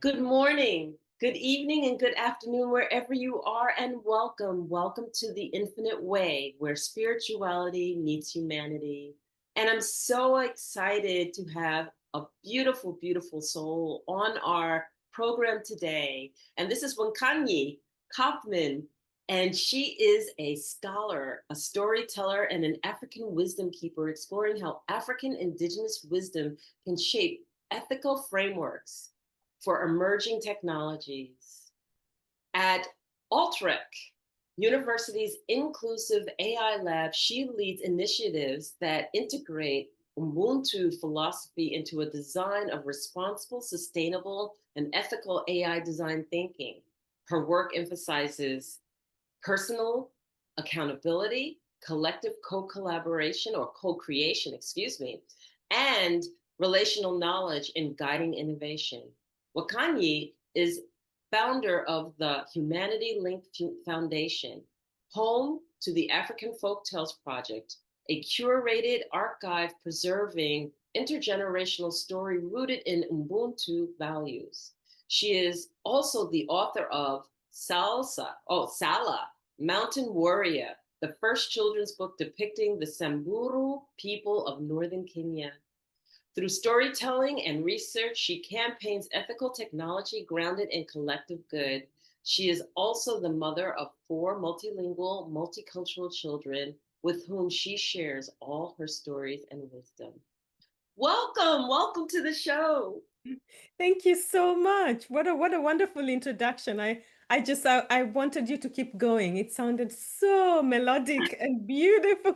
Good morning, good evening, and good afternoon, wherever you are, and welcome. Welcome to the Infinite Way, where spirituality meets humanity. And I'm so excited to have a beautiful, beautiful soul on our program today. And this is Wakanyi Hoffman, and she is a scholar, a storyteller, and an African wisdom keeper, exploring how African Indigenous wisdom can shape ethical frameworks for emerging technologies. At Utrecht University's Inclusive AI Lab, she leads initiatives that integrate Ubuntu philosophy into a design of responsible, sustainable, and ethical AI design thinking. Her work emphasizes personal accountability, collective co-collaboration or co-creation, excuse me, and relational knowledge in guiding innovation. Wakanyi is founder of the Humanity Link Foundation, home to the African Folktales Project, a curated archive preserving intergenerational story rooted in Ubuntu values. She is also the author of Sala, Mountain Warrior, the first children's book depicting the Samburu people of northern Kenya. Through storytelling and research, she campaigns ethical technology grounded in collective good. She is also the mother of 4 multilingual, multicultural children with whom she shares all her stories and wisdom. Welcome to the show. Thank you so much. What a wonderful introduction. I wanted you to keep going. It sounded so melodic and beautiful.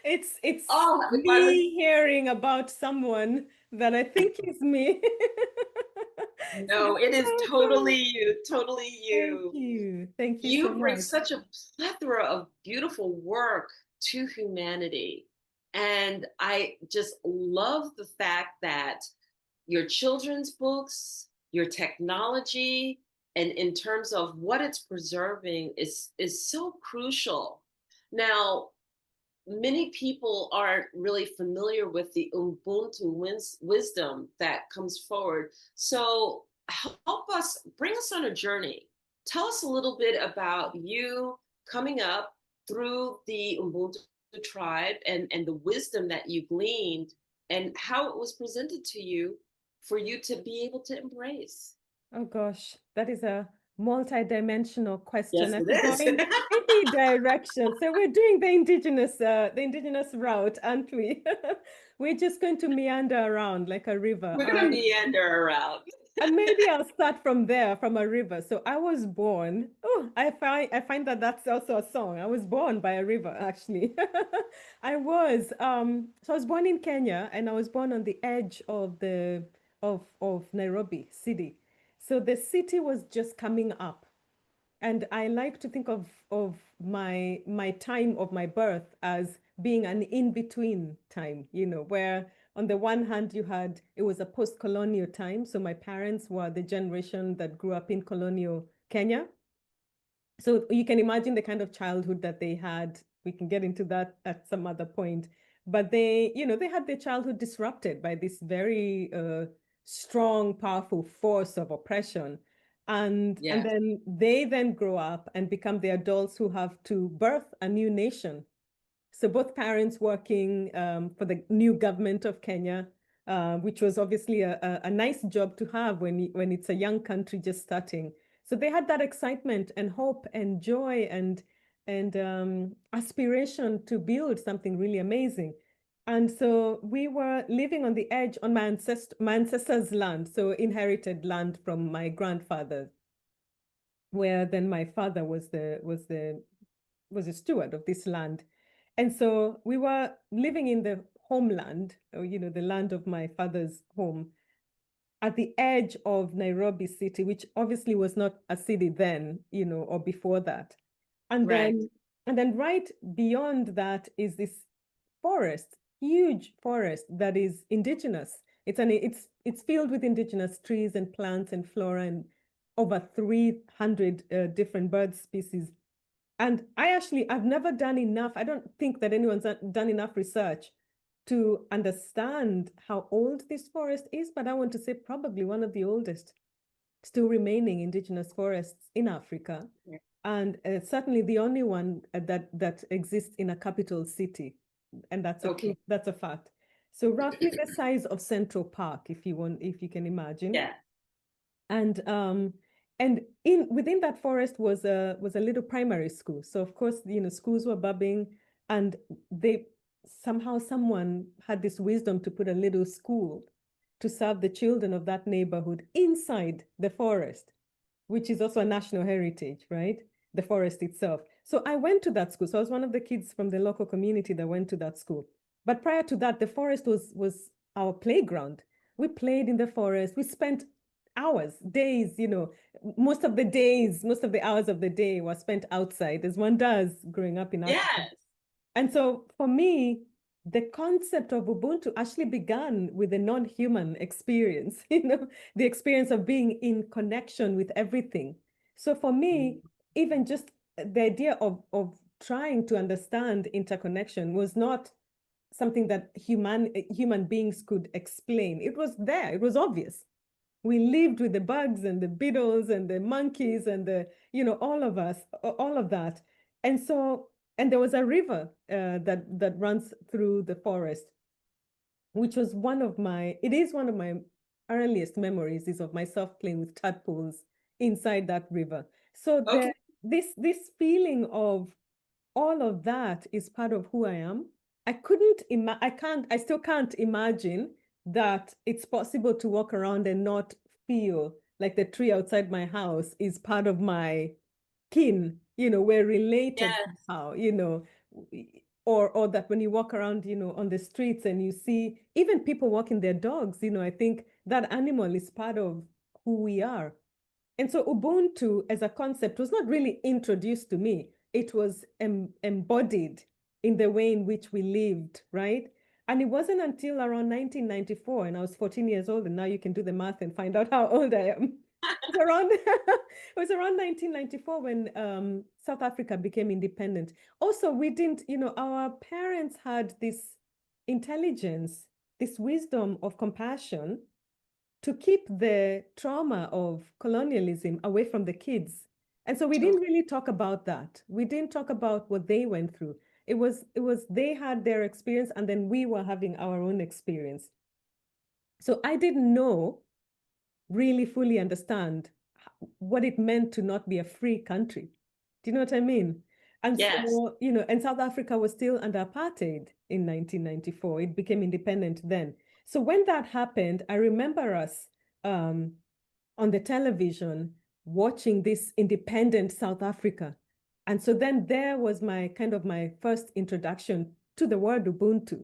It's Oh, if I was me hearing about someone that I think is me. So No, this it is is awesome. totally you, totally Thank you. you. Thank you so You bring much. such a plethora of beautiful work to humanity. And I just love the fact that your children's books, your technology, and in terms of what it's preserving is so crucial. Now, many people aren't really familiar with the Ubuntu wisdom that comes forward. So help us, bring us on a journey. Tell us a little bit about you coming up through the Ubuntu tribe and the wisdom that you gleaned and how it was presented to you for you to be able to embrace. Oh gosh, that is a multi-dimensional question. Yes, I it could go is. in any direction. So we're doing the indigenous route, aren't we? We're just going to meander around like a river. We're going to meander around. And maybe I'll start from there, from a river. So I was born. Oh, I find that that's also a song. I was born by a river, actually. So I was born in Kenya, and I was born on the edge of the of Nairobi city. So the city was just coming up. And I like to think of my time of my birth as being an in-between time, where on the one hand it was a post-colonial time. So my parents were the generation that grew up in colonial Kenya. So you can imagine the kind of childhood that they had. We can get into that at some other point. But they had their childhood disrupted by this very strong, powerful force of oppression. And Yes. then they then grow up and become the adults who have to birth a new nation. So both parents working for the new government of Kenya, which was obviously a nice job to have when it's a young country just starting. So they had that excitement and hope and joy and aspiration to build something really amazing. And so we were living on the edge on my ancestors' land, so inherited land from my grandfather, where then my father was a steward of this land. And so we were living in the homeland, or, the land of my father's home, at the edge of Nairobi city, which obviously was not a city then, or before that. And Right. then, and then right beyond that is this forest, huge forest that is indigenous. It's filled with indigenous trees and plants and flora and over 300 different bird species. And I've never done enough. I don't think that anyone's done enough research to understand how old this forest is, but I want to say probably one of the oldest. still remaining indigenous forests in Africa, Yeah. and certainly the only one that exists in a capital city, and Okay. that's a fact. So roughly the size of Central Park, if you can imagine. Yeah. And in within that forest was a little primary school. So of course, schools were bubbling, and they somehow someone had this wisdom to put a little school to serve the children of that neighborhood inside the forest, which is also a national heritage, right? The forest itself. So I went to that school. So I was one of the kids from the local community that went to that school. But prior to that, the forest was our playground. We played in the forest. We spent hours, days, most of the hours of the day were spent outside, as one does growing up in Africa. Yes. And so for me, the concept of Ubuntu actually began with a non-human experience, the experience of being in connection with everything. So for me, even just the idea of trying to understand interconnection was not something that human beings could explain. It was there, it was obvious. We lived with the bugs and the beetles and the monkeys and all of us, all of that. And so, and there was a river that runs through the forest, which was it is one of my earliest memories is of myself playing with tadpoles inside that river. So Okay. this feeling of all of that is part of who I am. I still can't imagine that it's possible to walk around and not feel like the tree outside my house is part of my kin, we're related Yes. somehow, or that when you walk around, on the streets and you see even people walking their dogs, I think that animal is part of who we are. And so Ubuntu as a concept was not really introduced to me. It was embodied in the way in which we lived, right? And it wasn't until around 1994, and I was 14 years old, and now you can do the math and find out how old I am. It was around 1994 when South Africa became independent. Also, we didn't, our parents had this intelligence, this wisdom of compassion to keep the trauma of colonialism away from the kids. And so we didn't Okay. really talk about that. We didn't talk about what they went through. It was they had their experience and then we were having our own experience. So I didn't really fully understand what it meant to not be a free country. Do you know what I mean? And Yes. so, and South Africa was still under apartheid in 1994. It became independent then. So when that happened, I remember us um, on the television watching this independent South Africa. And so then there was my first introduction to the word Ubuntu,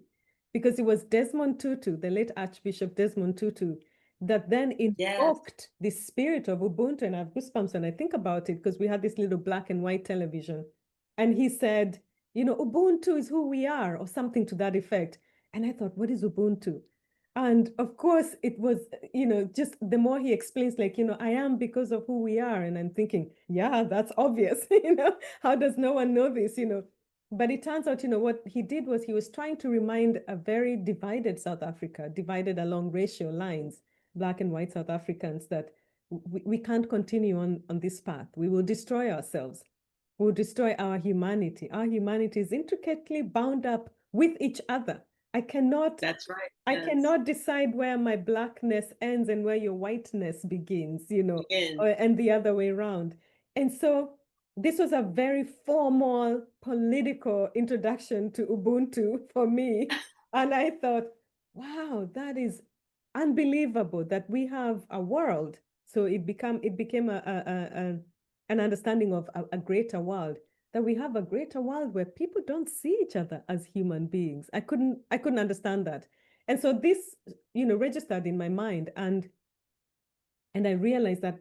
because it was Desmond Tutu, the late Archbishop Desmond Tutu, that then Yes. invoked the spirit of Ubuntu. And I have goosebumps when I think about it because we had this little black and white television. And he said, Ubuntu is who we are, or something to that effect. And I thought, what is Ubuntu? And of course, it was, just the more he explains, like, I am because of who we are. And I'm thinking, yeah, that's obvious. How does no one know this, But it turns out, what he did was he was trying to remind a very divided South Africa, divided along racial lines, Black and white South Africans, that we can't continue on this path. We will destroy ourselves. We'll destroy our humanity. Our humanity is intricately bound up with each other. I cannot That's right. I Yes. cannot decide where my blackness ends and where your whiteness begins, Begin. and the other way around. And so this was a very formal political introduction to Ubuntu for me. And I thought, wow, that is unbelievable that we have a world. So it became an understanding of a greater world, that we have a greater world where people don't see each other as human beings. I couldn't understand that. And so this, registered in my mind, and I realized that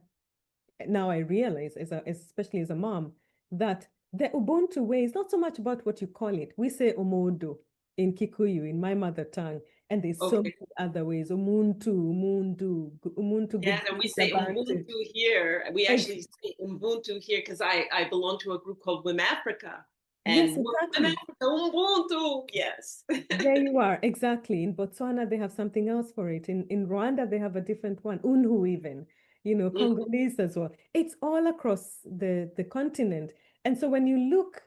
now I realize, especially as a mom, that the Ubuntu way is not so much about what you call it. We say Omodo in Kikuyu, in my mother tongue, and there's so Okay. many other ways. Umuntu, Umundu, Umuntu, Yes, and we say Gubante. Ubuntu here. We actually say Ubuntu here because I belong to a group called Women Africa. Yes, And Women exactly. Africa, Ubuntu. Yes. There you are, exactly. In Botswana, they have something else for it. In Rwanda, they have a different one, Unhu even. Congolese as well. It's all across the continent. And so when you look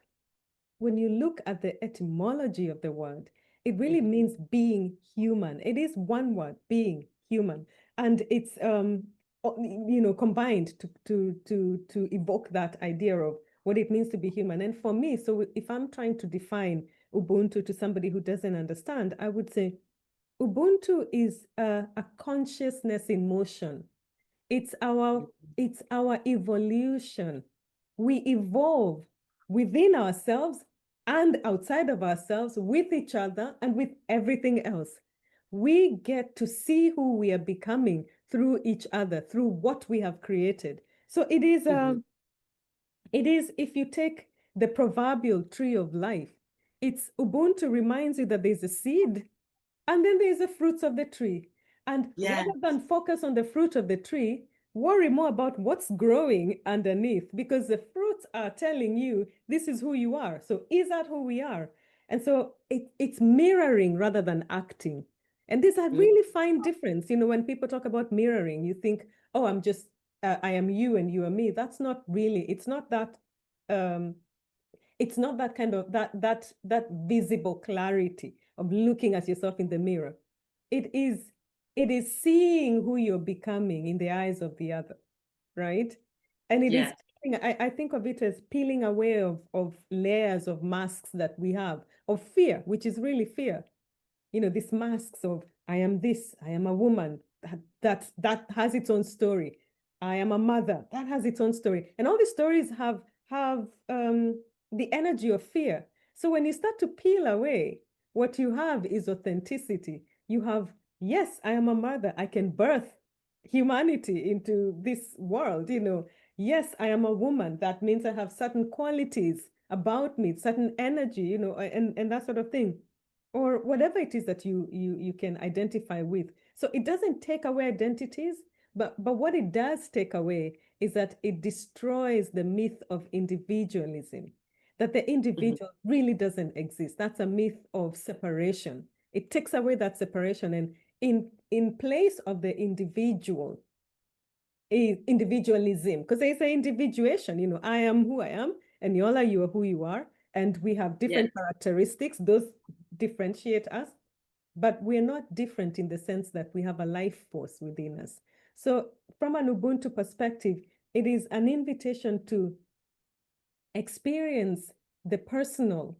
at the etymology of the word, it really means being human. It is one word, being human, and it's combined to evoke that idea of what it means to be human. And for me, so if I'm trying to define Ubuntu to somebody who doesn't understand, I would say Ubuntu is a consciousness in motion. It's our it's our evolution. We evolve within ourselves and outside of ourselves, with each other and with everything else. We get to see who we are becoming through each other, through what we have created. So it is, if you take the proverbial tree of life, it's Ubuntu reminds you that there's a seed and then there's the fruits of the tree. And Yeah. rather than focus on the fruit of the tree, worry more about what's growing underneath, because the fruits are telling you this is who you are. So is that who we are? And so it's mirroring rather than acting. And there's a really fine difference. When people talk about mirroring, you think, oh, I am you and you are me. That's not really, um, it's not that kind of that visible clarity of looking at yourself in the mirror. It is seeing who you're becoming in the eyes of the other, right? And it is, Yes. I think of it as peeling away of layers of masks that we have of fear, which is really fear. These masks of I am this, I am a woman, that has its own story. I am a mother, that has its own story. And all these stories have the energy of fear. So when you start to peel away, what you have is authenticity. You have, yes, I am a mother, I can birth humanity into this world. Yes, I am a woman. That means I have certain qualities about me, certain energy, and that sort of thing, or whatever it is that you can identify with. So it doesn't take away identities, but what it does take away is that it destroys the myth of individualism, that the individual really doesn't exist. That's a myth of separation. It takes away that separation, and in place of the individual is individualism, because there's an individuation. I am who I am, and Yola, you are who you are, and we have Yes. different characteristics. Those differentiate us, but we're not different in the sense that we have a life force within us. So from an Ubuntu perspective, it is an invitation to experience the personal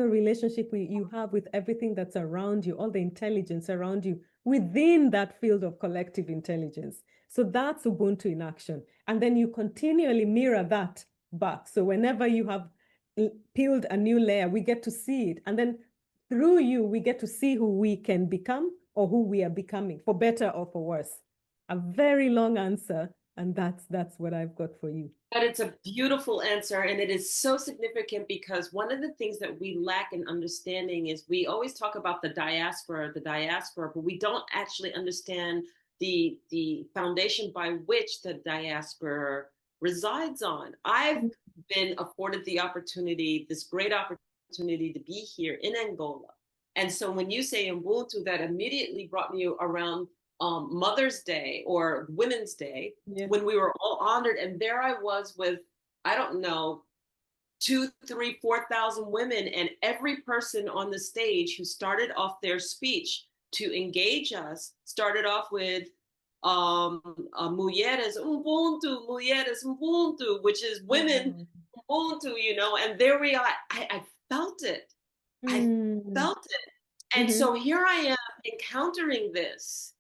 relationship you have with everything that's around you, all the intelligence around you within that field of collective intelligence. So that's Ubuntu in action. And then you continually mirror that back. So whenever you have peeled a new layer, we get to see it. And then through you, we get to see who we can become or who we are becoming, for better or for worse. A very long answer. And that's what I've got for you. But it's a beautiful answer, and it is so significant because one of the things that we lack in understanding is we always talk about the diaspora, but we don't actually understand the foundation by which the diaspora resides on. I've been afforded the opportunity, this great opportunity to be here in Angola. And so when you say Ubuntu, that immediately brought me around Mother's Day or Women's Day, Yeah. when we were all honored. And there I was with, I don't know, 2, 3, 4,000 women, and every person on the stage who started off their speech to engage us started off with mulheres Ubuntu, which is women Ubuntu, and there we are. I felt it. I Mm. felt it. And Mhm. so here I am encountering this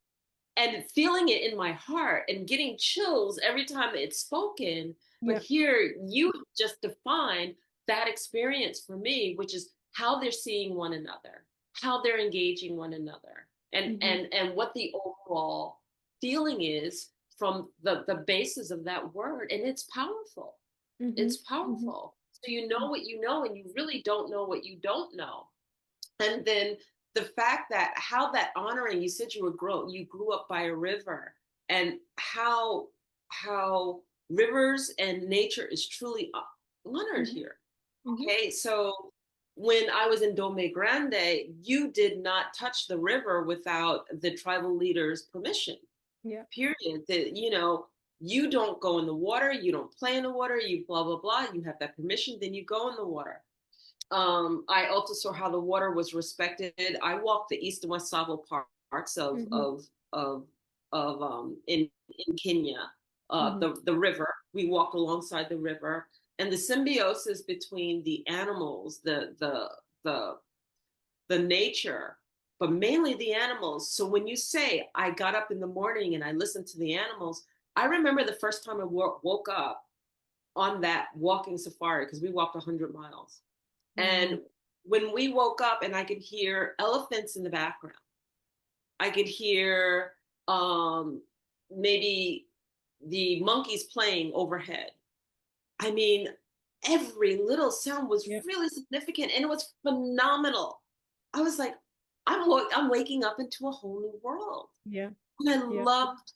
and feeling it in my heart and getting chills every time it's spoken. But Yeah. here you just define that experience for me, which is how they're seeing one another, how they're engaging one another, and Mhm. and what the overall feeling is from the basis of that word. And it's powerful. Mhm. It's Mhm. powerful. So you know what you know, and you really don't know what you don't know. And then the fact that how that honoring, you said you grew up by a river, and how rivers and nature is truly honored Mhm. here. Mhm. Okay, so when I was in Dome Grande, you did not touch the river without the tribal leader's permission. Yeah. period. That, you don't go in the water, you don't play in the water, you blah, blah, blah. You have that permission, then you go in the water. I also saw how the water was respected. I walked the east and west Savo parts Mm-hmm. in Kenya, Mm-hmm. the river. We walked alongside the river, and the symbiosis between the animals, the the nature, but mainly the animals. So when you say I got up in the morning and I listened to the animals, I remember the first time I woke up on that walking safari because we walked 100 miles. Mm-hmm. And when we woke up and I could hear elephants in the background, I could hear maybe the monkeys playing overhead. I mean, every little sound was Yeah. really significant and it was phenomenal. I was like, I'm waking up into a whole new world. Yeah. And I Yeah. loved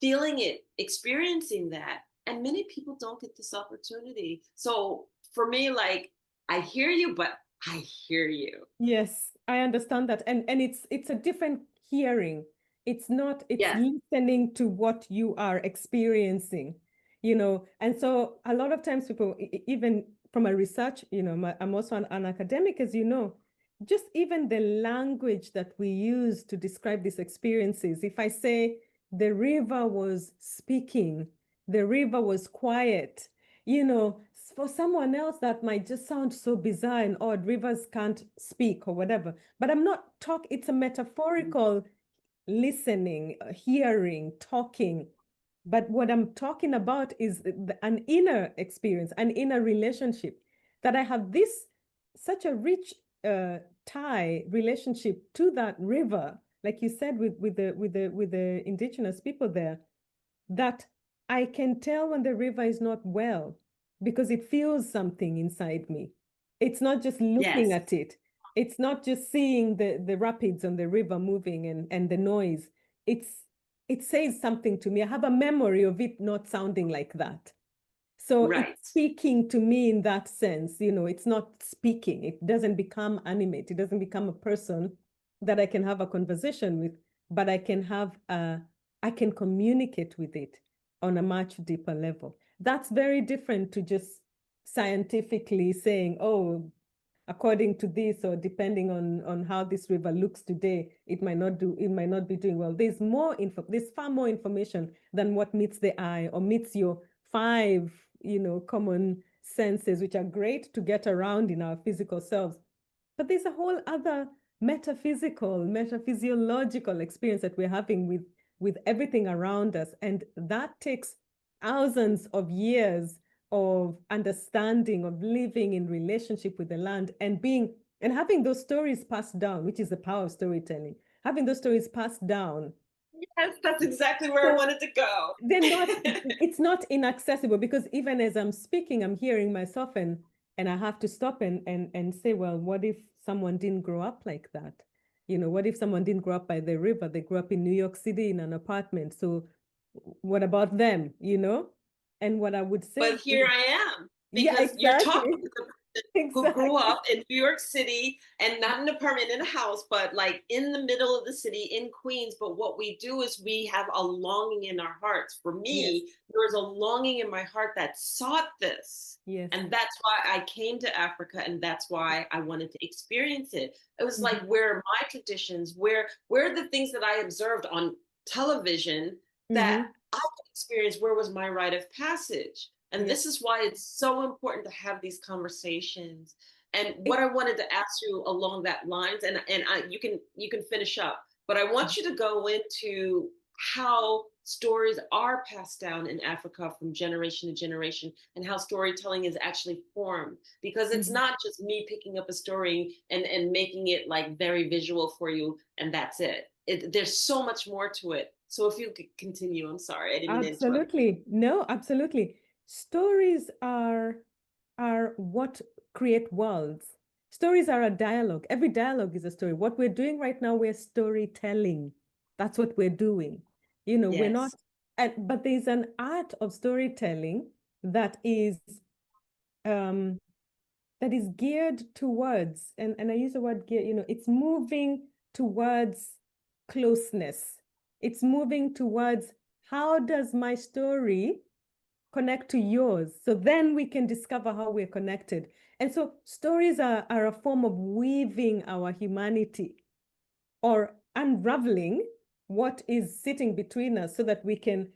feeling it, experiencing that. And many people don't get this opportunity. So for me, like, I hear you, but I hear you. Yes, I understand that. And it's a different hearing. It's Yes, listening to what you are experiencing, And so a lot of times people, even from a research, I'm also an academic, as you know, just even the language that we use to describe these experiences. If I say the river was speaking, the river was quiet, for someone else that might just sound so bizarre and odd. Rivers can't speak or whatever. But I'm not it's a metaphorical listening, hearing, talking. But what I'm talking about is an inner experience, an inner relationship, that I have such a rich tie relationship to that river, like you said, with the indigenous people there, that I can tell when the river is not well because it feels something inside me. It's not just looking yes, at it. It's not just seeing the rapids on the river moving and the noise. It says something to me. I have a memory of it not sounding like that. So it's right, speaking to me in that sense. It's not speaking. It doesn't become animate. It doesn't become a person that I can have a conversation with, but I can communicate with it on a much deeper level. That's very different to just scientifically saying, oh, according to this, or depending on how this river looks today, it might not be doing well. There's far more information than what meets the eye or meets your five, common senses, which are great to get around in our physical selves. But there's a whole other metaphysiological experience that we're having with everything around us. And that takes thousands of years of understanding, of living in relationship with the land and having those stories passed down, which is the power of storytelling. Having those stories passed down. yes, that's exactly where I So wanted to go. they're not, it's not inaccessible, because even as I'm speaking, I'm hearing myself, and I have to stop and say, well, what if someone didn't grow up like that? What if someone didn't grow up by the river? They grew up in New York City in an apartment. So what about them? And what I would But say here is, I am yeah, because you're talking exactly. to the person who grew Exactly. up in New York City and not in an apartment in a house, but like in the middle of the city in Queens. But what we do is we have a longing in our hearts. For Yes. me, there was a longing in my heart that sought this. Yes. And that's why I came to Africa, and that's why I wanted to experience it. It was like, Mhm. where are my traditions? Where are the things that I observed on television that Mhm. I could experience? Where was my rite of passage? And Yeah. this is why it's so important to have these conversations. And what It, I wanted to ask you along that lines, you can finish up, but I want you to go into how stories are passed down in Africa from generation to generation, and how storytelling is actually formed. Because it's mhm. not just me picking up a story and making it like very visual for you, and that's there's so much more to it. So if you could continue, I'm sorry, I didn't mean to interrupt. Absolutely. No, absolutely. Stories are what create worlds. Stories are a dialogue. Every dialogue is a story. What we're doing right now, we're storytelling. That's what we're doing. We're not, Yes. but there's an art of storytelling that um is geared towards, and I use the word gear, it's moving towards closeness. It's moving towards, how does my story connect to yours? So then we can discover how we're connected. And so stories are a form of weaving our humanity, or unraveling what is sitting between us, so that we can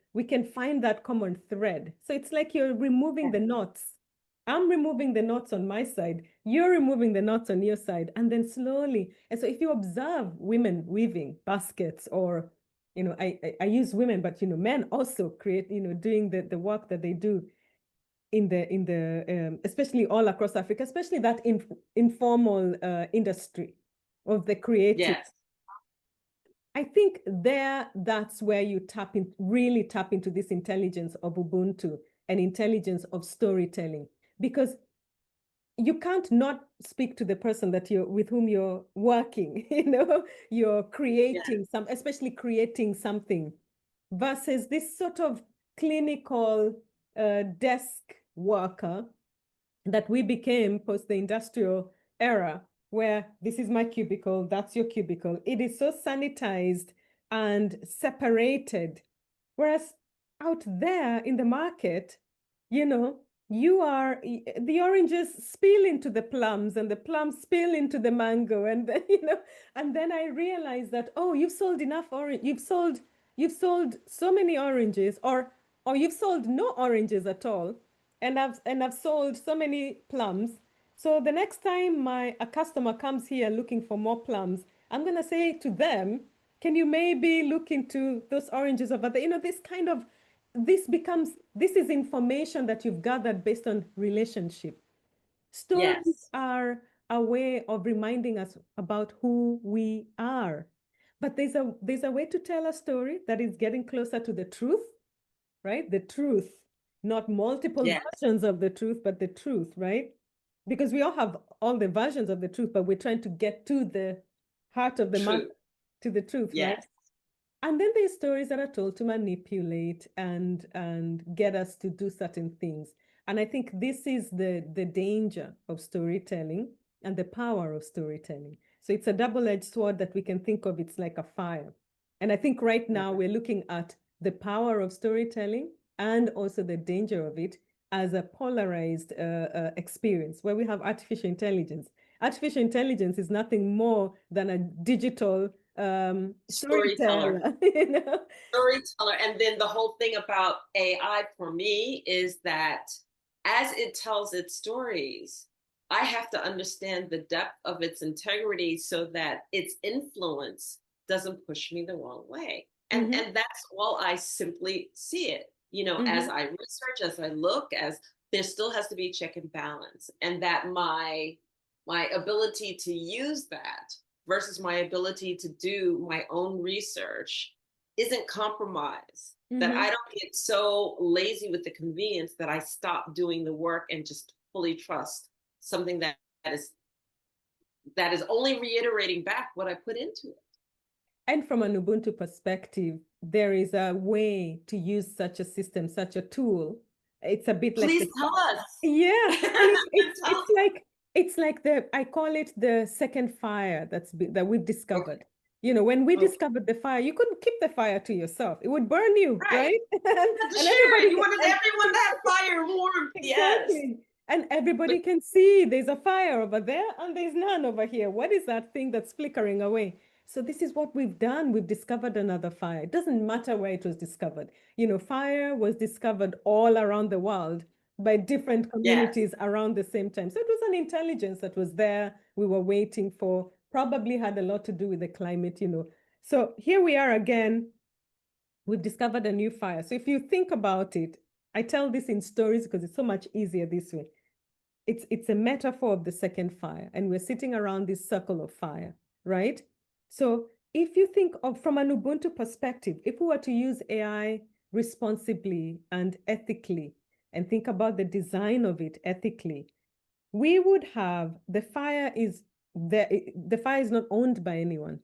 find that common thread. So it's like you're removing the knots. I'm removing the knots on my side, you're removing the knots on your side, and then slowly. And so if you observe women weaving baskets, or I use women, but men also create, doing the work that they do in the especially all across Africa, especially that informal industry of the creative. Yes. I think that's where you really tap into this intelligence of Ubuntu and intelligence of storytelling, because you can't not speak to the person with whom you're working. You're creating especially creating something, versus this sort of clinical desk worker that we became post the industrial era, where this is my cubicle, that's your cubicle. It is so sanitized and separated. Whereas out there in the market, the oranges spill into the plums, and the plums spill into the mango. And then, and then I realized that, oh, you've sold enough orange, you've sold so many oranges, or you've sold no oranges at all. And I've sold so many plums. So the next time a customer comes here looking for more plums, I'm gonna say to them, can you maybe look into those oranges over there? This is information that you've gathered based on relationship. Stories Yes. are a way of reminding us about who we are. But there's a way to tell a story that is getting closer to the truth, right? The truth, not multiple Yes. versions of the truth, but the truth, right? Because we all have all the versions of the truth, but we're trying to get to the heart of the matter, True. to the truth, right? Yes. And then there's stories that are told to manipulate and get us to do certain things. And I think this is the danger of storytelling and the power of storytelling. So it's a double-edged sword that we can think of. It's like a fire. And I think right now we're looking at the power of storytelling and also the danger of it as a polarized experience, where we have artificial intelligence. Artificial intelligence is nothing more than a digital Storyteller. storyteller. Storyteller. And then the whole thing about AI for me is that as it tells its stories, I have to understand the depth of its integrity so that its influence doesn't push me the wrong way. And Mm-hmm, and that's all I simply see it. As mm-hmm, I research, as I look, as there still has to be check and balance, and that my ability to use that versus my ability to do my own research isn't compromised. That mm-hmm. I don't get so lazy with the convenience that I stop doing the work and just fully trust something that is only reiterating back what I put into it. And from an Ubuntu perspective, there is a way to use such a system, such a tool. It's a bit like Please tell us. yeah, and it's Tell- it's like I call it the second fire that we've okay. discovered. When we Okay. discovered the fire, you couldn't keep the fire to yourself. It would burn you, Right. right? You had to And share it. everybody You can, wanted and everyone to have fire warmth. Yes. exactly. And But everybody can see there's a fire over there and there's none over here. What is that thing that's flickering away? So this is what we've done. We've discovered another fire. It doesn't matter where it was discovered. Fire was discovered all around the world by different yes. communities around the same time. So it was an intelligence that was there, we were waiting for, probably had a lot to do with the climate. So here we are again. We've discovered a new fire. So if you think about it, I tell this in stories because it's so much easier this way. It's a metaphor of the second fire, and we're sitting around this circle of fire, right? So if you think of from an Ubuntu perspective, if we were to use AI responsibly and ethically, and think about the design of it ethically, we would have the fire is not owned by anyone,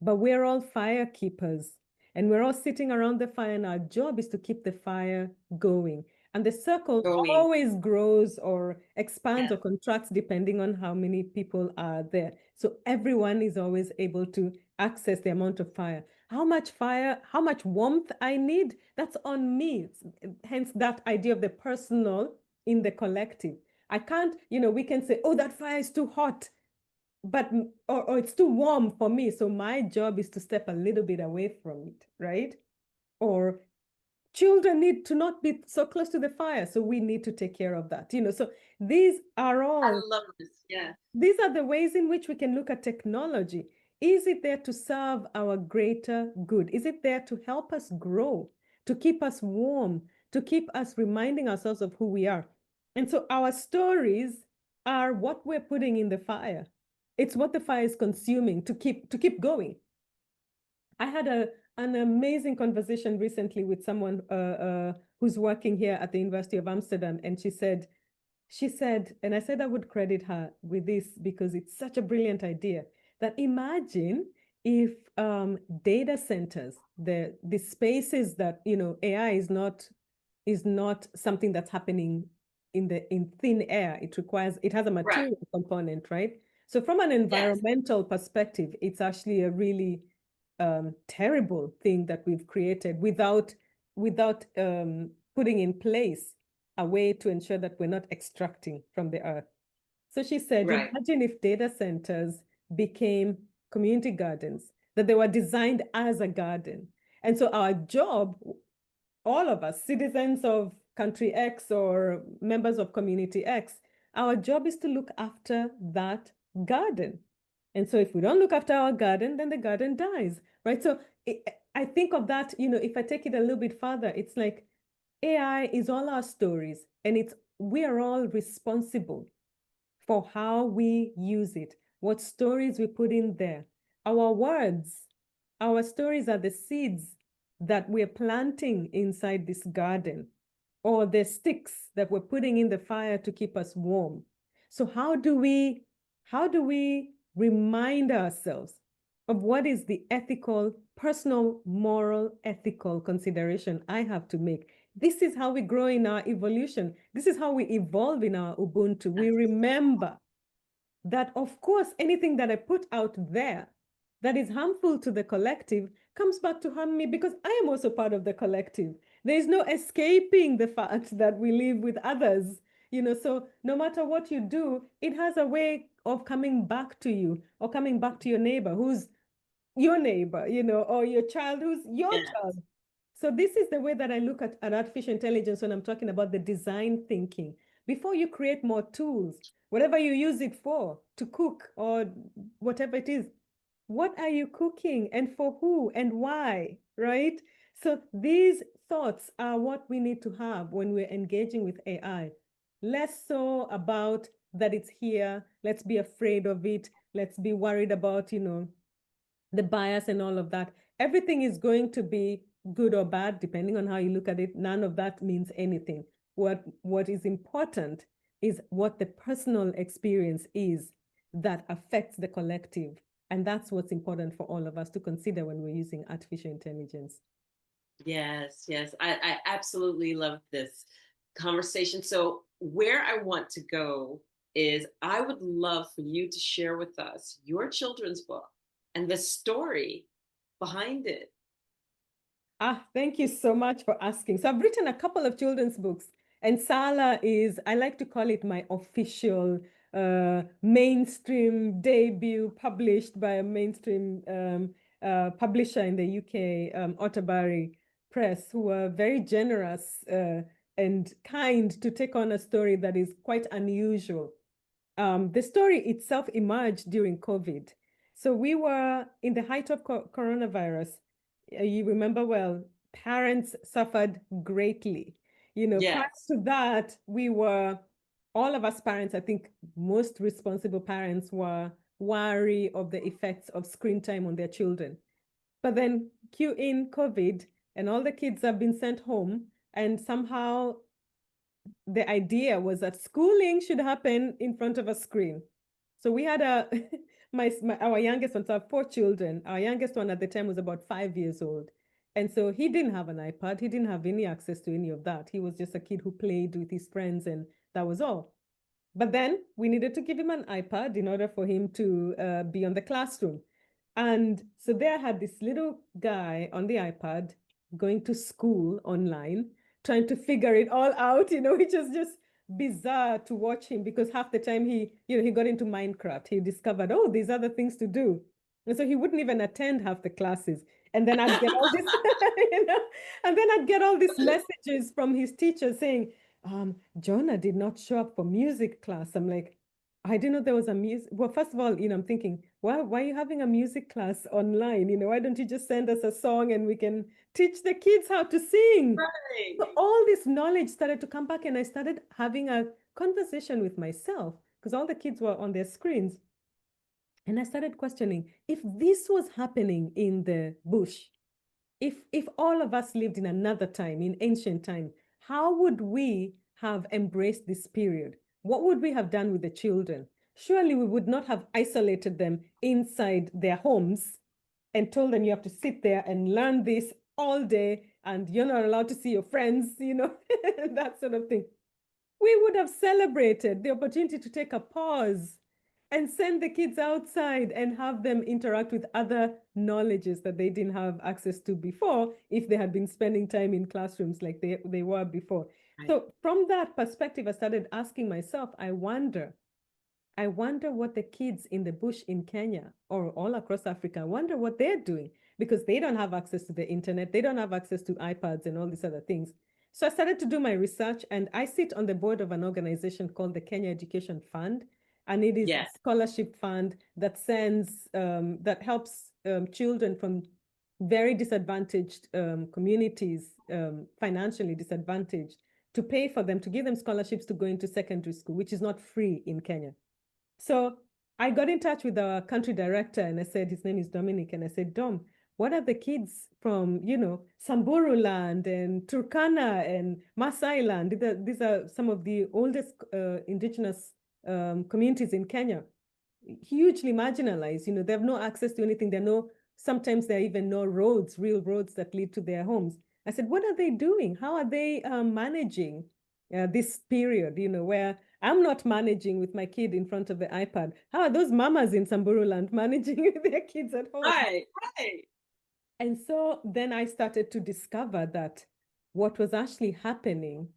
but we're all fire keepers, and we're all sitting around the fire, and our job is to keep the fire going. And the circle Going. always grows or expands Yes. or contracts depending on how many people are there. So everyone is always able to access the amount of fire. how much fire, how much warmth I need, that's on me. Hence that idea of the personal in the collective. I can't, we can say, oh, that fire is too hot, but or it's too warm for me. So my job is to step a little bit away from it, right? Or children need to not be so close to the fire, so we need to take care of that. So these are I all love this. Yeah. these are the ways in which we can look at technology. Is it there to serve our greater good? Is it there to help us grow, to keep us warm, to keep us reminding ourselves of who we are? And so our stories are what we're putting in the fire. It's what the fire is consuming to keep going. I had an amazing conversation recently with someone who's working here at the University of Amsterdam, and she said, and I said I would credit her with this because it's such a brilliant idea, that imagine if data centers, the spaces that, AI is not something that's happening in thin air. It has a Right. material component, right? So from an Yes. environmental perspective, it's actually a really terrible thing that we've created without putting in place a way to ensure that we're not extracting from the earth. So she said, Right. imagine if data centers became community gardens, that they were designed as a garden. And so our job, all of us, citizens of country X or members of community X, our job is to look after that garden. And so if we don't look after our garden, then the garden dies, right? So I think of that, if I take it a little bit further, it's like AI is all our stories, and we are all responsible for how we use it, what stories we put in there. Our words, our stories are the seeds that we're planting inside this garden, or the sticks that we're putting in the fire to keep us warm. So how do we remind ourselves of what is the ethical, personal, moral, ethical consideration I have to make? This is how we grow in our evolution. This is how we evolve in our Ubuntu. We remember that, of course, anything that I put out there that is harmful to the collective comes back to harm me, because I am also part of the collective. There is no escaping the fact that we live with others. So no matter what you do, it has a way of coming back to you, or coming back to your neighbor who's your neighbor, or your child who's your Yes. child. So this is the way that I look at artificial intelligence when I'm talking about the design thinking. Before you create more tools, whatever you use it for, to cook or whatever it is, what are you cooking and for who and why, right? So these thoughts are what we need to have when we're engaging with AI. Less so about that it's here, let's be afraid of it, let's be worried about, the bias and all of that. Everything is going to be good or bad, depending on how you look at it. None of that means anything. What is important is what the personal experience is that affects the collective. And that's what's important for all of us to consider when we're using artificial intelligence. Yes. Yes. I absolutely love this conversation. So, where I want to go is I would love for you to share with us your children's book and the story behind it. Thank you so much for asking. So I've written a couple of children's books, and Sala is, I like to call it my official mainstream debut, published by a mainstream publisher in the UK, Otterbury Press, who are very generous and kind to take on a story that is quite unusual. The story itself emerged during COVID. So we were in the height of coronavirus. You remember well, parents suffered greatly. Prior Yes. to that, all of us parents, I think most responsible parents were wary of the effects of screen time on their children. But then cue in COVID, and all the kids have been sent home, and somehow the idea was that schooling should happen in front of a screen. So we had our youngest one, so I have 4 children. Our youngest one at the time was about 5 years old. And so he didn't have an iPad. He didn't have any access to any of that. He was just a kid who played with his friends, and that was all. But then we needed to give him an iPad in order for him to be on the classroom. And so there I had this little guy on the iPad going to school online, trying to figure it all out, which is just bizarre to watch him because half the time he got into Minecraft. He discovered, oh, these other things to do. And so he wouldn't even attend half the classes. And then I'd get all this, and then I'd get all these messages from his teacher saying, Jonah did not show up for music class. I'm like, I didn't know there was a music. Well, first of all, I'm thinking, why are you having a music class online? Why don't you just send us a song and we can teach the kids how to sing? Right. So all this knowledge started to come back, and I started having a conversation with myself because all the kids were on their screens. And I started questioning if this was happening in the bush, if all of us lived in another time, in ancient time, how would we have embraced this period? What would we have done with the children? Surely we would not have isolated them inside their homes and told them you have to sit there and learn this all day and you're not allowed to see your friends, that sort of thing. We would have celebrated the opportunity to take a pause and send the kids outside and have them interact with other knowledges that they didn't have access to before if they had been spending time in classrooms like they were before. Right. So from that perspective, I started asking myself, I wonder what the kids in the bush in Kenya or all across Africa, I wonder what they're doing because they don't have access to the internet. They don't have access to iPads and all these other things. So I started to do my research, and I sit on the board of an organization called the Kenya Education Fund. And it is a scholarship fund that that helps children from very disadvantaged communities, financially disadvantaged, to pay for them, to give them scholarships to go into secondary school, which is not free in Kenya. So I got in touch with our country director and I said, his name is Dominic. And I said, Dom, what are the kids from, Samburu land and Turkana and Maasai land? These are some of the oldest indigenous communities in Kenya, hugely marginalized. They have no access to anything. Sometimes there are even no roads, real roads that lead to their homes. I said, what are they doing? How are they managing this period, where I'm not managing with my kid in front of the iPad? How are those mamas in Samburu land managing with their kids at home? Right. And so then I started to discover that what was actually happening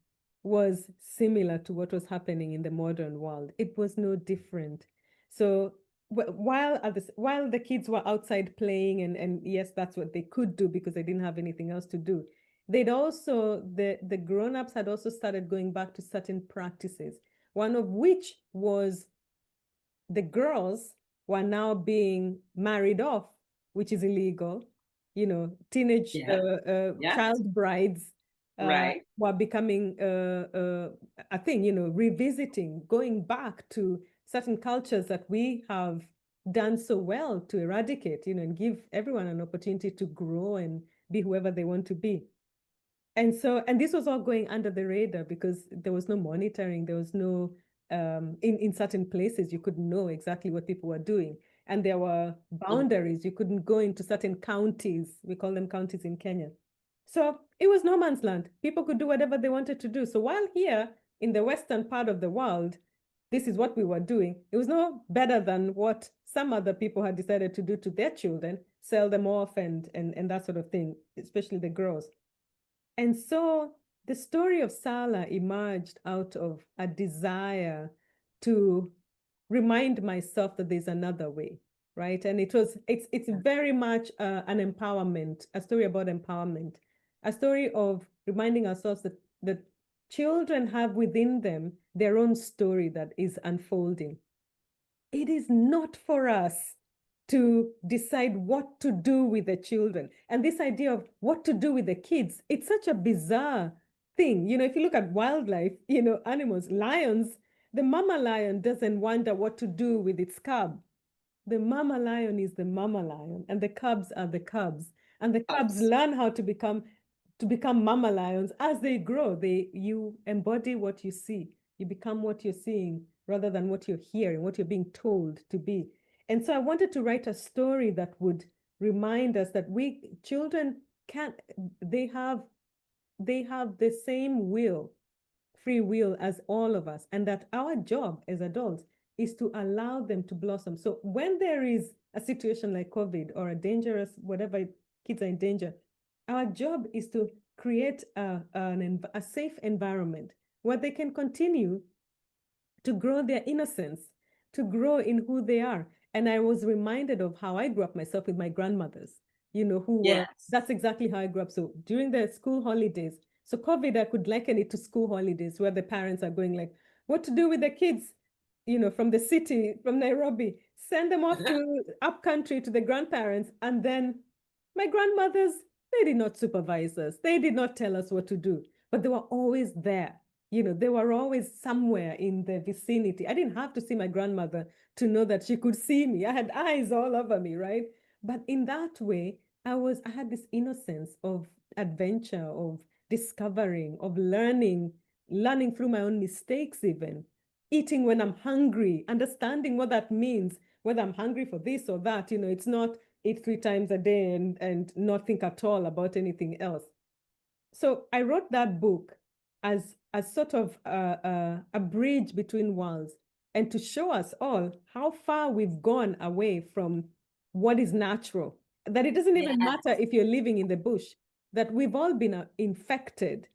was similar to what was happening in the modern world. It was no different. So while the kids were outside playing, and yes, that's what they could do because they didn't have anything else to do, the grown-ups had also started going back to certain practices, one of which was the girls were now being married off, which is illegal. Teenage child brides were becoming a thing, revisiting, going back to certain cultures that we have done so well to eradicate, and give everyone an opportunity to grow and be whoever they want to be. And this was all going under the radar because there was no monitoring, there was no in certain places you couldn't know exactly what people were doing, and there were boundaries. You couldn't go into certain counties. We call them counties in Kenya. So it was no man's land. People could do whatever they wanted to do. So while here in the western part of the world, this is what we were doing, it was no better than what some other people had decided to do to their children, sell them off and that sort of thing, especially the girls. And so the story of Sala emerged out of a desire to remind myself that there's another way, right? And it's very much an empowerment, a story about empowerment, a story of reminding ourselves that children have within them their own story that is unfolding. It is not for us to decide what to do with the children. And this idea of what to do with the kids, it's such a bizarre thing. If you look at wildlife, animals, lions, the mama lion doesn't wonder what to do with its cub. The mama lion is the mama lion, and the cubs are the cubs. And the cubs learn how to become mama lions as they grow. You embody what you see. You become what you're seeing rather than what you're hearing, what you're being told to be. And so I wanted to write a story that would remind us that children they have the same free will as all of us, and that our job as adults is to allow them to blossom. So when there is a situation like COVID or a dangerous, whatever, kids are in danger, our job is to create a safe environment where they can continue to grow their innocence, to grow in who they are. And I was reminded of how I grew up myself with my grandmothers, who were, Yes. that's exactly how I grew up. So during the school holidays, so COVID, I could liken it to school holidays where the parents are going like, what to do with the kids, from the city, from Nairobi, send them off to up country to the grandparents. And then my grandmothers, they did not supervise us. They did not tell us what to do, but they were always there. They were always somewhere in the vicinity. I didn't have to see my grandmother to know that she could see me. I had eyes all over me, right? But in that way, I had this innocence of adventure, of discovering, of learning through my own mistakes, even eating when I'm hungry, understanding what that means, whether I'm hungry for this or that. It's not eat 3 times a day and not think at all about anything else. So I wrote that book as sort of a bridge between worlds, and to show us all how far we've gone away from what is natural, that it doesn't even Yes. matter if you're living in the bush, that we've all been infected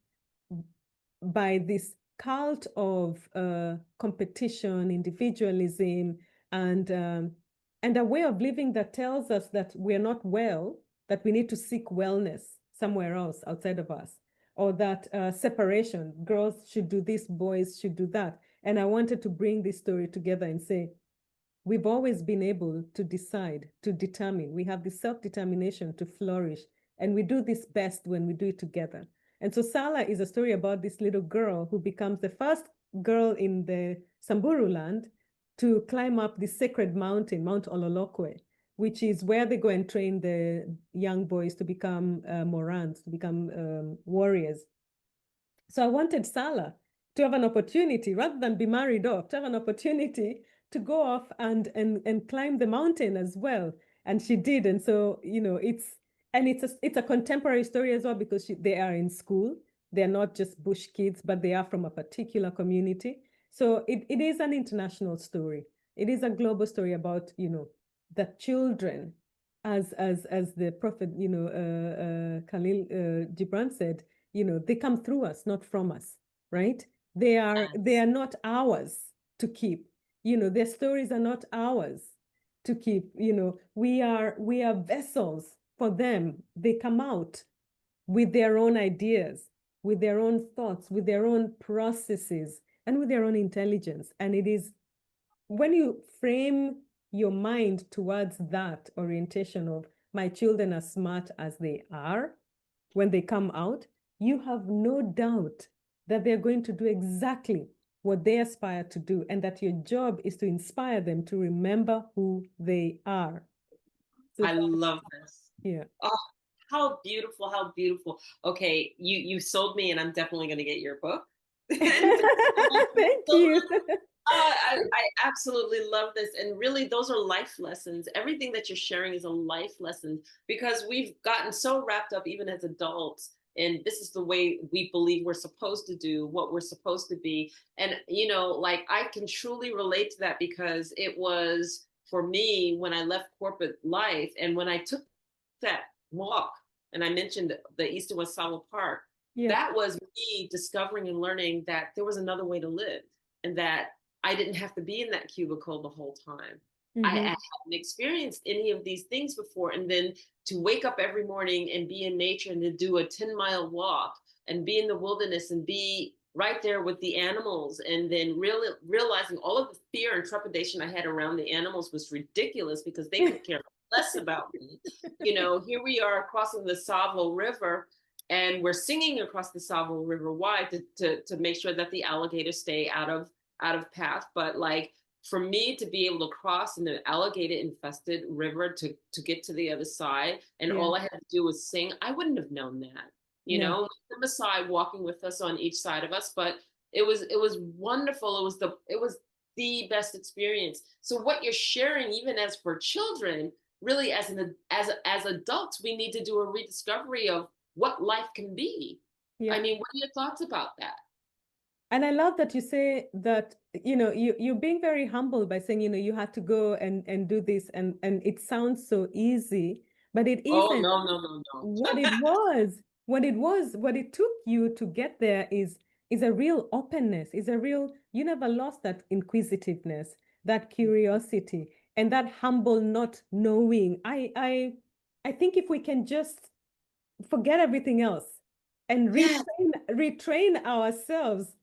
by this cult of competition, individualism, and a way of living that tells us that we're not well, that we need to seek wellness somewhere else outside of us, or that separation, girls should do this, boys should do that. And I wanted to bring this story together and say, we've always been able to decide, to determine. We have the self-determination to flourish, and we do this best when we do it together. And so Sala is a story about this little girl who becomes the first girl in the Samburu land to climb up the sacred mountain, Mount Ololokwe, which is where they go and train the young boys to become Morans, to become warriors. So I wanted Sala to have an opportunity, rather than be married off, to have an opportunity to go off and climb the mountain as well. And she did. And so, it's a contemporary story as well, because they are in school. They're not just bush kids, but they are from a particular community. So it is an international story. It is a global story about, the children, as the prophet, Khalil Gibran said, they come through us, not from us, right? They are not ours to keep. Their stories are not ours to keep. We are vessels for them. They come out with their own ideas, with their own thoughts, with their own processes, and with their own intelligence. And it is when you frame your mind towards that orientation of, my children are smart as they are, when they come out, you have no doubt that they're going to do exactly what they aspire to do, and that your job is to inspire them to remember who they are. So I love this. yeah. Oh, how beautiful, how beautiful. Okay, you sold me, and I'm definitely going to get your book. Thank you. I absolutely love this. And really, those are life lessons. Everything that you're sharing is a life lesson, because we've gotten so wrapped up, even as adults, and this is the way we believe we're supposed to do, what we're supposed to be. And, like, I can truly relate to that, because it was for me when I left corporate life and when I took that walk, and I mentioned the East and West Sala Park, Yeah. that was me discovering and learning that there was another way to live, and that I didn't have to be in that cubicle the whole time. I hadn't experienced any of these things before. And then to wake up every morning and be in nature, and to do a 10-mile walk and be in the wilderness and be right there with the animals, and then really realizing all of the fear and trepidation I had around the animals was ridiculous, because they could care less about me. Here we are crossing the Savo River, and we're singing across the Savo River. Why? To make sure that the alligators stay out of path. But like, for me to be able to cross an alligator infested river to get to the other side, and all I had to do was sing, I wouldn't have known that. The Maasai walking with us on each side of us, but it was wonderful. It was the best experience. So what you're sharing, even as for children, really as adults, we need to do a rediscovery of what life can be. I mean, what are your thoughts about that? And I love that you say that you're being very humble by saying, you had to go and do this, and it sounds so easy, but it Oh, isn't. no, no, no, What no. it was, what it took you to get there is a real openness, is a real, you never lost that inquisitiveness, that curiosity, and that humble not knowing. I think if we can just forget everything else and Yeah. retrain ourselves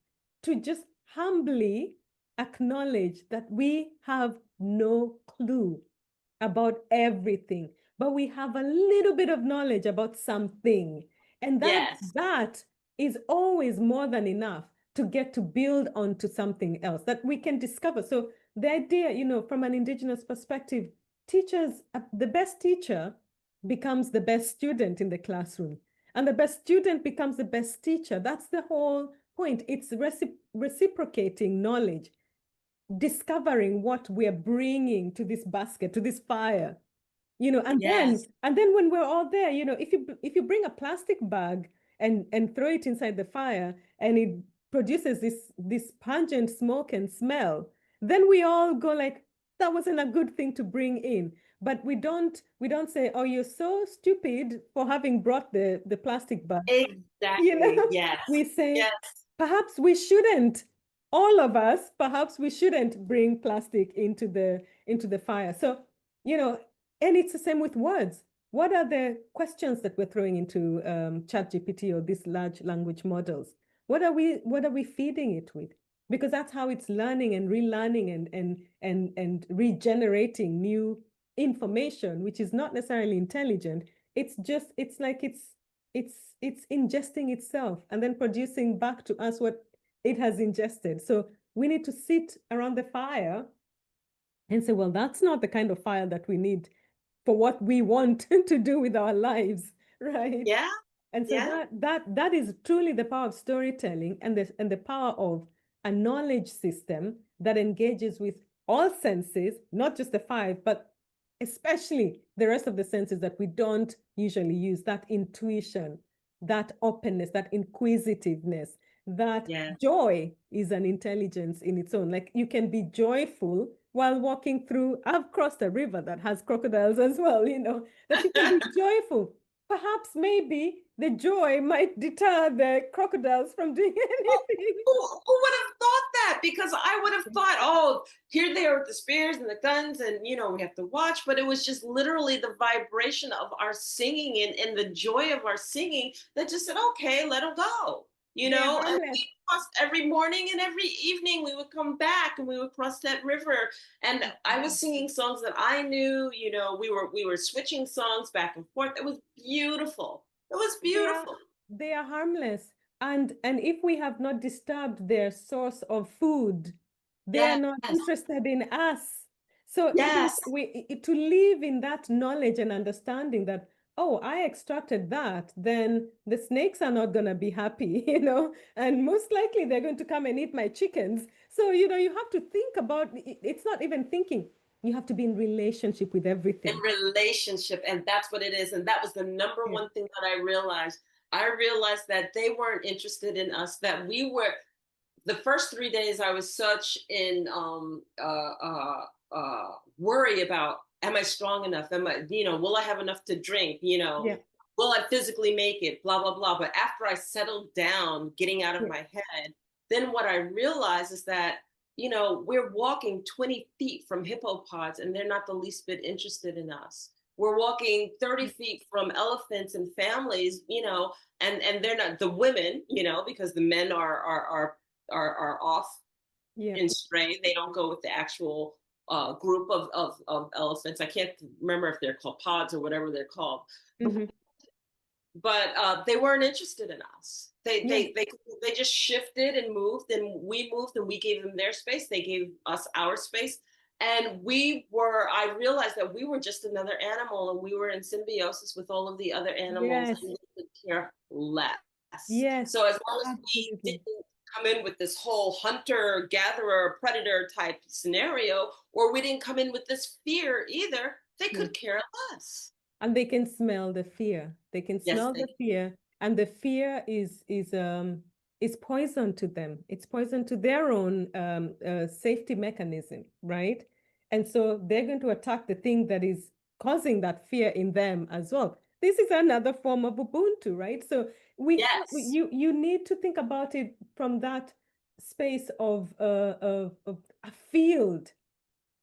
to just humbly acknowledge that we have no clue about everything, but we have a little bit of knowledge about something. And Yes. that is always more than enough to get to build onto something else that we can discover. So the idea, from an Indigenous perspective, teachers, the best teacher becomes the best student in the classroom. And the best student becomes the best teacher. That's the whole point. It's reciprocating knowledge, discovering what we're bringing to this basket, to this fire, and then Yes. when we're all there, if you bring a plastic bag and throw it inside the fire and it produces this pungent smoke and smell, then we all go like, that wasn't a good thing to bring in. But we don't say, oh, you're so stupid for having brought the plastic bag. you Exactly. know Yes. we say, Yes. perhaps we shouldn't, all of us, perhaps we shouldn't bring plastic into the fire. So, you know and it's the same with words. What are the questions that we're throwing into ChatGPT or these large language models? What are we feeding it with? Because that's how it's learning and relearning and regenerating new information, which is not necessarily intelligent. It's ingesting itself and then producing back to us what it has ingested. So we need to sit around the fire and say, well, that's not the kind of fire that we need for what we want to do with our lives, right? Yeah. And so Yeah. that is truly the power of storytelling, and the power of a knowledge system that engages with all senses, not just the five, but especially the rest of the senses that we don't usually use, that intuition, that openness, that inquisitiveness, that Yeah. joy is an intelligence in its own. Like, you can be joyful while walking through. I've crossed a river that has crocodiles as well, that you can be joyful. Perhaps maybe the joy might deter the crocodiles from doing anything. Who would have thought that? Because I would have thought, oh, here they are with the spears and the guns, and we have to watch. But it was just literally the vibration of our singing and the joy of our singing that just said, okay, let them go. They are And harmless. we crossed every morning and every evening. We would come back and we would cross that river. And I was singing songs that I knew. We were switching songs back and forth. It was beautiful. It was They are beautiful. they are harmless. And if we have not disturbed their source of food, they are Yes. not interested in us. So if Yes. to live in that knowledge and understanding that, oh, I extracted that, then the snakes are not going to be happy, and most likely they're going to come and eat my chickens. So, you have to think about it's not even thinking. You have to be in relationship with And everything. relationship, and that's what it is. And that was the number Yeah. one thing that I realized that they weren't interested in us, that we were. The first 3 days I was such in worry about, am I strong enough, will I have enough to drink, Yeah. will I physically make it, blah blah blah. But after I settled down, getting out of Yeah. my head, then what I realized is that we're walking 20 feet from hippopods and they're not the least bit interested in us. We're walking 30 feet from elephants and families, and they're not the women, because the men are off Yeah. and stray. They don't go with the actual group of elephants. I can't remember if they're called pods or whatever they're called, Hmm. but they weren't interested in us. They, Yeah. they they they just shifted and moved, and we moved, and we gave them their space. They gave us our space, and I realized that we were just another animal, and we were in symbiosis with all of the other animals, Yes. and we could care less. Yes. So as long as we Absolutely. didn't come in with this whole hunter gatherer predator type scenario, or we didn't come in with this fear either, they Yeah. could care less. And they can smell the fear. They can Yes, smell they. the fear. And the fear is is poison to them. It's poison to their own safety mechanism, right? And so they're going to attack the thing that is causing that fear in them as well. This is another form of Ubuntu, right? So Yes. you need to think about it from that space of a field.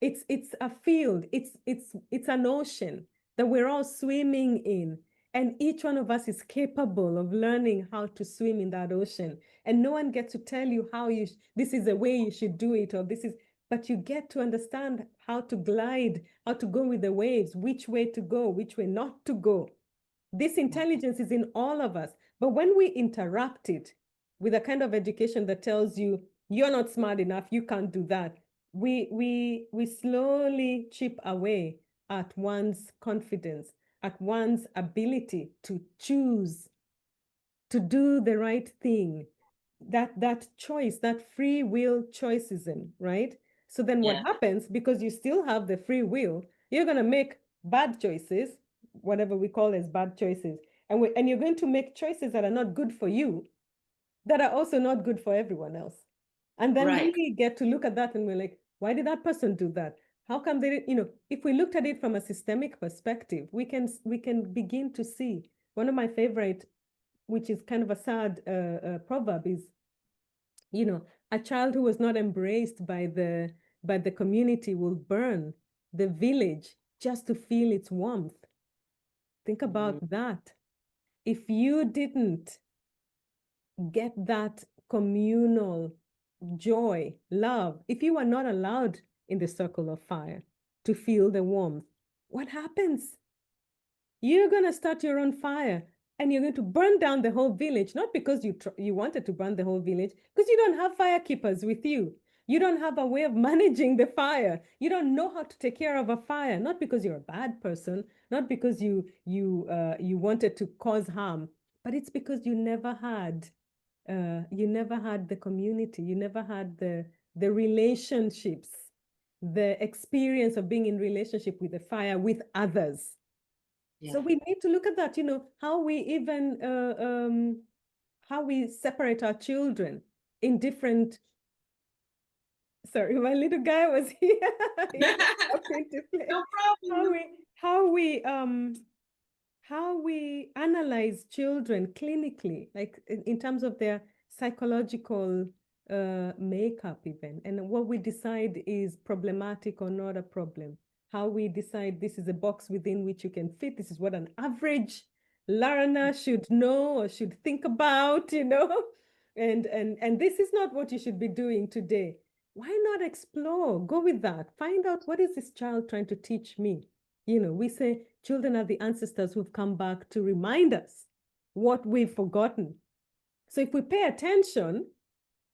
It's a field. It's an ocean that we're all swimming in. And each one of us is capable of learning how to swim in that ocean. And no one gets to tell you how this is the way you should do it, or this is, but you get to understand how to glide, how to go with the waves, which way to go, which way not to go. This intelligence is in all of us. But when we interrupt it with a kind of education that tells you, you're not smart enough, you can't do that, we slowly chip away at one's confidence, at one's ability to choose, to do the right thing, that choice, that free will choicism, right? So then what Yeah. happens, because you still have the free will, you're going to make bad choices, whatever we call as bad choices, and you're going to make choices that are not good for you, that are also not good for everyone else. And then Right. we get to look at that and we're like, why did that person do that? How come they, if we looked at it from a systemic perspective, we can begin to see. One of my favorite, which is kind of a sad proverb, is, a child who was not embraced by the community will burn the village just to feel its warmth. Think Mhm. about that. If you didn't get that communal joy, love, if you are not allowed in the circle of fire to feel the warmth, what happens? You're going to start your own fire and you're going to burn down the whole village, not because you wanted to burn the whole village, because you don't have fire keepers with you. You don't have a way of managing the fire. You don't know how to take care of a fire, not because you're a bad person, not because you wanted to cause harm, but it's because you never had the community, you never had the relationships, the experience of being in relationship with the fire with others. So Yeah. we need to look at that, how we even how we separate our children in different. Sorry, my little guy was here. He just popped into play. No problem. How we how we um how we analyze children clinically, like in terms of their psychological makeup even, and what we decide is problematic or not a problem. How we decide this is a box within which you can fit. This is what an average learner should know or should think about, and this is not what you should be doing today. Why not explore? Go with that. Find out, what is this child trying to teach me? We say children are the ancestors who've come back to remind us what we've forgotten. So if we pay attention,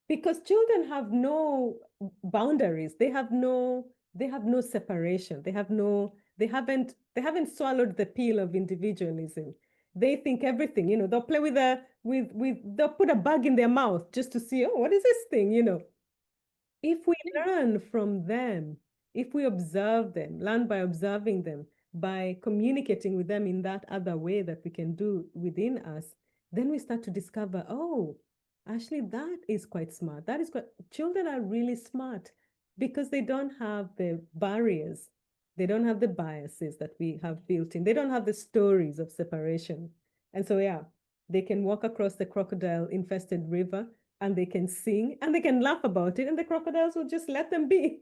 because children have no boundaries, they have no separation, they haven't swallowed the pill of individualism. They think everything, they'll play they'll put a bug in their mouth just to see, oh, what is this thing? If we learn from them, if we observe them, learn by observing them, by communicating with them in that other way that we can do within us, then we start to discover, oh, actually, that is quite smart. Children are really smart because they don't have the barriers. They don't have the biases that we have built in. They don't have the stories of separation. And so, yeah, they can walk across the crocodile infested river and they can sing and they can laugh about it, and the crocodiles will just let them be.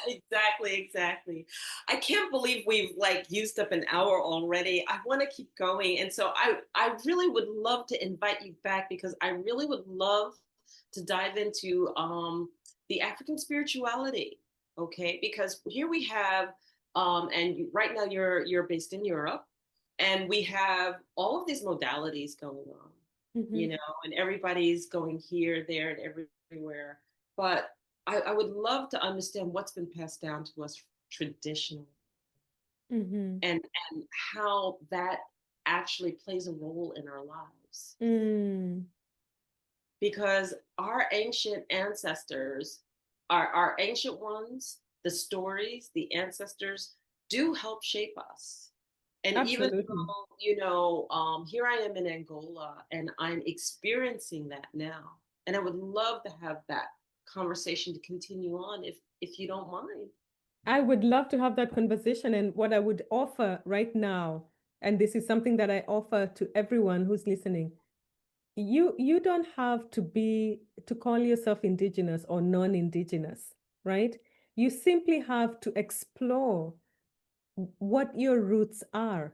Exactly, exactly. I can't believe we've like used up an hour already. I want to keep going. And so I really would love to invite you back because I really would love to dive into the African spirituality. Okay, because here we have and right now you're based in Europe and we have all of these modalities going on, Mhm. and everybody's going here, there, and everywhere. But I would love to understand what's been passed down to us traditionally Mhm. and how that actually plays a role in our lives. Mm. Because our ancient ancestors, our ancient ones, the stories, the ancestors do help shape us. And even Absolutely. though, here I am in Angola and I'm experiencing that now. And I would love to have that conversation to continue on if you don't mind. I would love to have that conversation. And what I would offer right now, and this is something that I offer to everyone who's listening, you don't have to call yourself indigenous or non-indigenous, right? You simply have to explore what your roots are.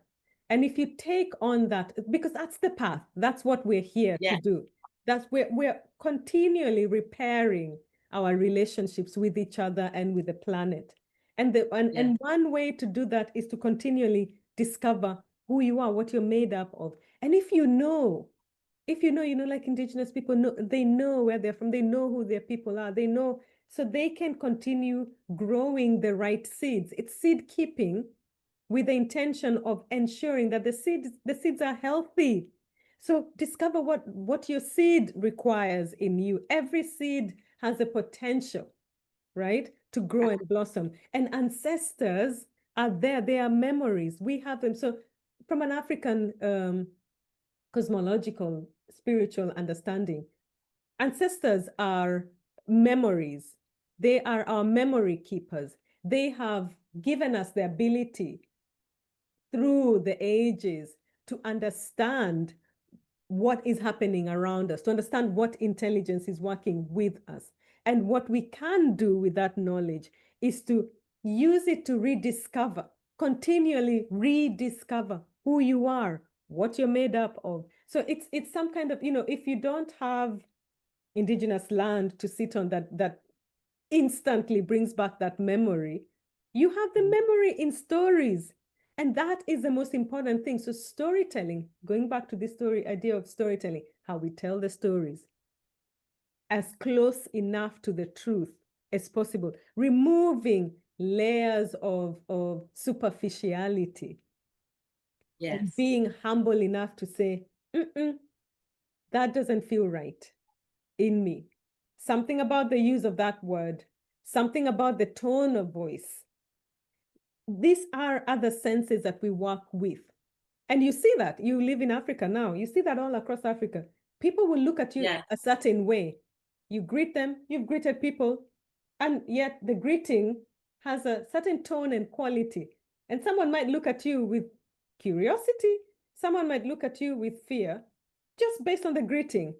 And if you take on that, because that's the path, that's what we're here to Yeah, do. That's where we're continually repairing our relationships with each other and with the planet. yeah, And one way to do that is to continually discover who you are, what you're made up of. And like indigenous people know, they know where they're from, they know who their people are, they know, so they can continue growing the right seeds. It's seed keeping with the intention of ensuring that the seeds are healthy. So discover what your seed requires in you. Every seed has a potential, right, to grow and blossom. And ancestors are there. They are memories. We have them. So from an African cosmological, spiritual understanding, ancestors are memories. They are our memory keepers. They have given us the ability through the ages to understand what is happening around us, to understand what intelligence is working with us. And what we can do with that knowledge is to use it to rediscover, continually rediscover who you are, what you're made up of. So it's some kind of, if you don't have indigenous land to sit on that instantly brings back that memory, you have the memory in stories. And that is the most important thing. So storytelling, going back to this idea of storytelling, how we tell the stories as close enough to the truth as possible, removing layers of superficiality and yes, being humble enough to say, that doesn't feel right in me. Something about the use of that word, something about the tone of voice. These are other senses that we work with. And you see that. You live in Africa now. You see that all across Africa. People will look at you yeah, a certain way. You greet them, you've greeted people, and yet the greeting has a certain tone and quality. And someone might look at you with curiosity, someone might look at you with fear, just based on the greeting.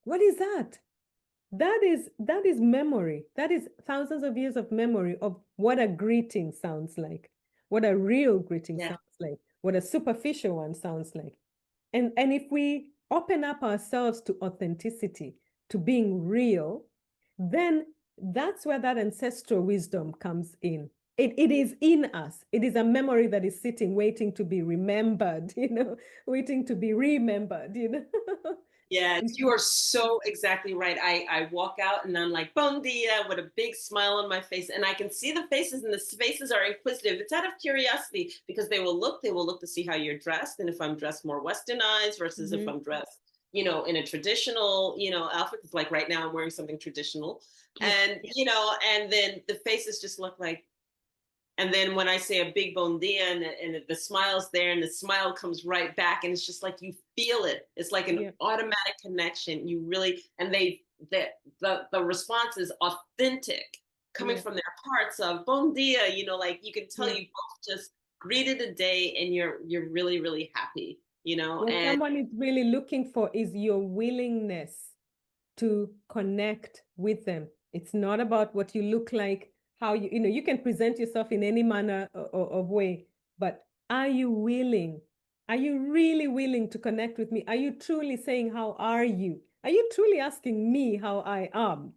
What is that? That is memory. That is thousands of years of memory of what a greeting sounds like, what a real greeting yeah, sounds like, what a superficial one sounds like. And if we open up ourselves to authenticity, to being real, then that's where that ancestral wisdom comes in. It is in us. It is a memory that is sitting, waiting to be remembered, waiting to be remembered. yes. You are so exactly right. I walk out and I'm like, bon dia, with a big smile on my face. And I can see the faces, and the faces are inquisitive. It's out of curiosity because they will look to see how you're dressed. And if I'm dressed more westernized versus if Mhm. I'm dressed, in a traditional, outfit. It's like right now I'm wearing something traditional. Yeah. And then the faces just look like, and then when I say a big bon dia, and the smile's there and the smile comes right back, and it's just like you feel it. It's like an Yeah. automatic connection. You really, and the response is authentic, coming Yeah. from their hearts of bon dia, like you can tell Yeah. you both just greeted a day and you're really, really happy, What and someone is really looking for is your willingness to connect with them. It's not about what you look like, how you can present yourself in any manner of way, but are you willing? Are you really willing to connect with me? Are you truly saying, how are you? Are you truly asking me how I am?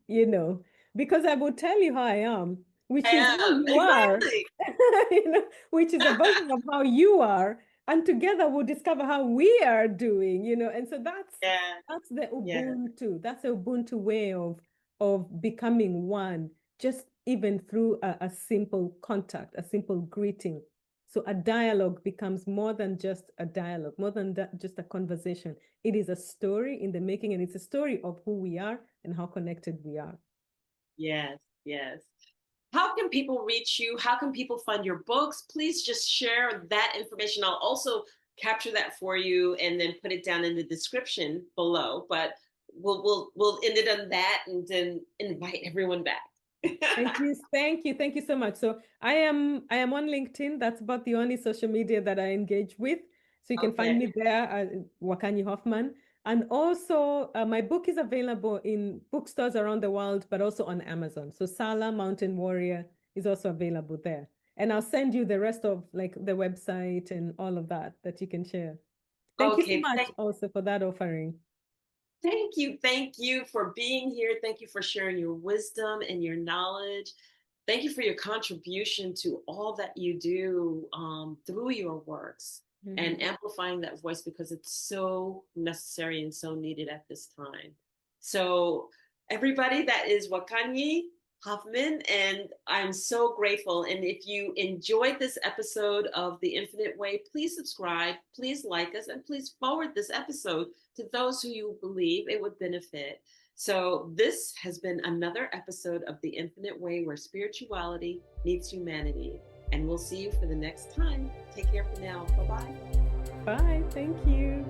Because I will tell you how I am, which is I how am you are, exactly. which is a version of how you are. And together we'll discover how we are doing. And so that's Yeah, that's the yeah. Ubuntu. That's the Ubuntu way of becoming one, just even through a simple contact, a simple greeting. So a dialogue becomes more than just a dialogue, more than just a conversation. It is a story in the making, and it's a story of who we are and how connected we are. Yes, yes. how can people reach you? How can people find your books? Please just share that information. I'll also capture that for you and then put it down in the description below. But we'll end it on that and then invite everyone back. Thank you so much. So I am on LinkedIn. That's about the only social media that I engage with. So you can find me Okay. there, Wakanyi Hoffman. And also, my book is available in bookstores around the world, but also on Amazon. So Sala, Mountain Warrior is also available there. And I'll send you the rest of like the website and all of that you can share. Thank you so Okay. much also for that offering. Thank you. Thank you for being here. Thank you for sharing your wisdom and your knowledge. Thank you for your contribution to all that you do through your works and Mhm. amplifying that voice because it's so necessary and so needed at this time. So, everybody, that is Wakanyi Hoffman, and I'm so grateful. And if you enjoyed this episode of The Infinite Way, please subscribe, please like us, and please forward this episode to those who you believe it would benefit. So, this has been another episode of The Infinite Way where spirituality meets humanity. And we'll see you for the next time. Take care for now. Bye bye. Bye. Thank you.